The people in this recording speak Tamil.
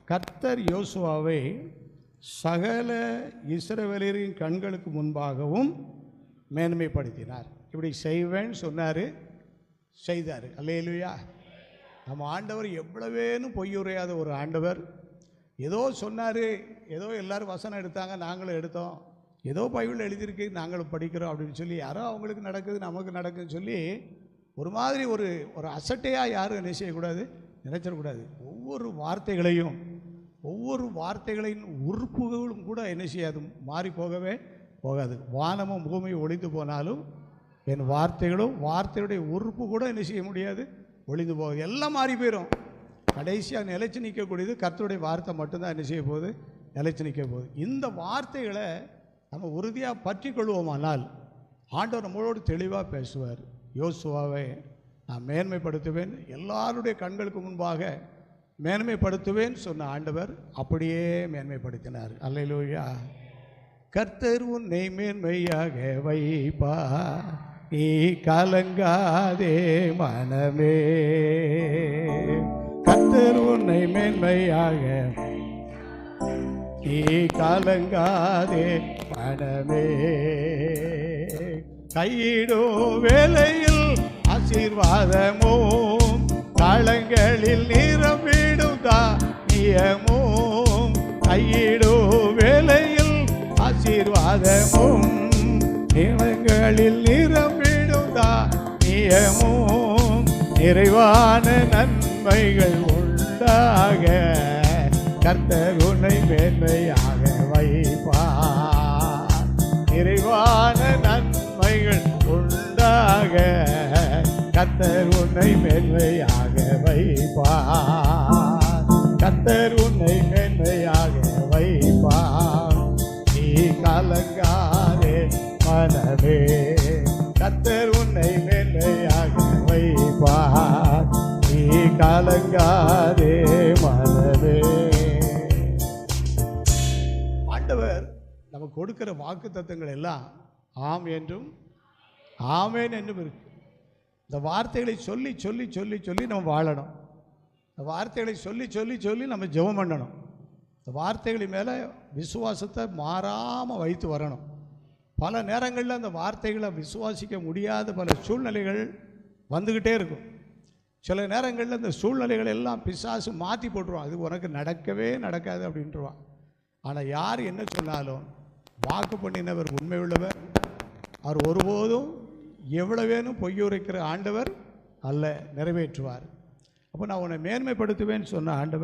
கர்த்தர் யோசுவாவை சகல இஸ்ரவேலரின் கண்களுக்கு முன்பாகவும் மேன்மைப்படுத்தினார். இப்படி செய்வேன்னு சொன்னார், செய்தார். அல்லேலூயா. நம்ம ஆண்டவர் எவ்வளவேனும் பொய்யுரையாத ஒரு ஆண்டவர். ஏதோ சொன்னார், ஏதோ எல்லோரும் வசனம் எடுத்தாங்க, நாங்களும் எடுத்தோம், ஏதோ பைபிள் எழுதியிருக்கு நாங்களும் படிக்கிறோம் அப்படின்னு சொல்லி யாரோ அவங்களுக்கு நடக்குது நமக்கு நடக்குதுன்னு சொல்லி ஒரு மாதிரி ஒரு அசட்டையாக யாரும் என்ன செய்யக்கூடாது, நினைச்சிடக்கூடாது. ஒவ்வொரு வார்த்தைகளின் உறுப்புகளும் கூட என்ன செய்யாது, மாறி போகவே போகாது. வானமும் பூமியும் ஒளிந்து போனாலும் என் வார்த்தைகளும் வார்த்தையுடைய உறுப்பு கூட என்ன செய்ய முடியாது, ஒளிந்து போகுது. எல்லாம் மாறி போயிடும். கடைசியாக நிலைச்சு நிற்கக்கூடியது கர்த்தருடைய வார்த்தை மட்டும்தான் என்ன செய்ய போகுது, நிலைச்சு நிற்க போகுது. இந்த வார்த்தைகளை நம்ம உறுதியாக பற்றி கொள்வோமானால் ஆண்டவர் நம்மளோடு தெளிவாக பேசுவார். யோசுவாவை நான் மேன்மைப்படுத்துவேன், எல்லாருடைய கண்களுக்கு முன்பாக மேன்மைப்படுத்துவேன் சொன்ன ஆண்டவர் அப்படியே மேன்மைப்படுத்தினார். அல்லேலூயா. கர்த்தர் உன்னை மேன்மையாக வைப்பா, நீ கலங்காதே மனமே. கர்த்தர் உன்னை மேன்மையாக, நீ கலங்காதே மனமே. கையிடும் வேளையில் ஆசீர்வாதமும் களங்களில் நிரம்பிடும் தானியமும். கையிடும் வேளையில் ஆசீர்வாதமும் நிலங்களில் நிரம்பிடும் தானியமும். நிறைவான நன்மைகள் உண்டாக கர்த்தர் உன்னை மேன்மையாக வைப்பார். நிறைவான நன்மைகள் உண்டாக கர்த்தர் உன்னை மேன்மையாக வைப்பார். கர்த்தர் உன்னை மேன்மையாக வைப்பார். நீ கலங்காதே மனமே. கர்த்தர் உன்னை மேன்மையாக வைப்பார். நீ கலங்காதே மனமே. ஆண்டவர் நமக்கு கொடுக்கிற வாக்கு தத்தங்கள் எல்லாம் ஆம் என்றும் ஆமேன் என்றும் இருக்கு. இந்த வார்த்தைகளை சொல்லி சொல்லி சொல்லி சொல்லி நம்ம வாழணும். இந்த வார்த்தைகளை சொல்லி சொல்லி சொல்லி நம்ம ஜெபம் பண்ணணும். இந்த வார்த்தைகளின் மேலே விசுவாசத்தை மாறாமல் வைத்து வரணும். பல நேரங்களில் அந்த வார்த்தைகளை விசுவாசிக்க முடியாத பல சூழ்நிலைகள் வந்துக்கிட்டே இருக்கும். சில நேரங்களில் அந்த சூழ்நிலைகள் எல்லாம் பிசாசு மாற்றி போட்டுருவான், அது உனக்கு நடக்கவே நடக்காது அப்படின்ட்டுருவான். ஆனால் யார் என்ன சொன்னாலும் வாக்கு பண்ணினவர் உண்மை உள்ளவர். அவர் ஒருபோதும் எவ்வளவேனும் பொய்யுரைக்கிற ஆண்டவர் அல்ல, நிறைவேற்றுவார். அப்போ நான் உன்னை மேன்மைப்படுத்துவேன்னு சொன்ன ஆண்டவர்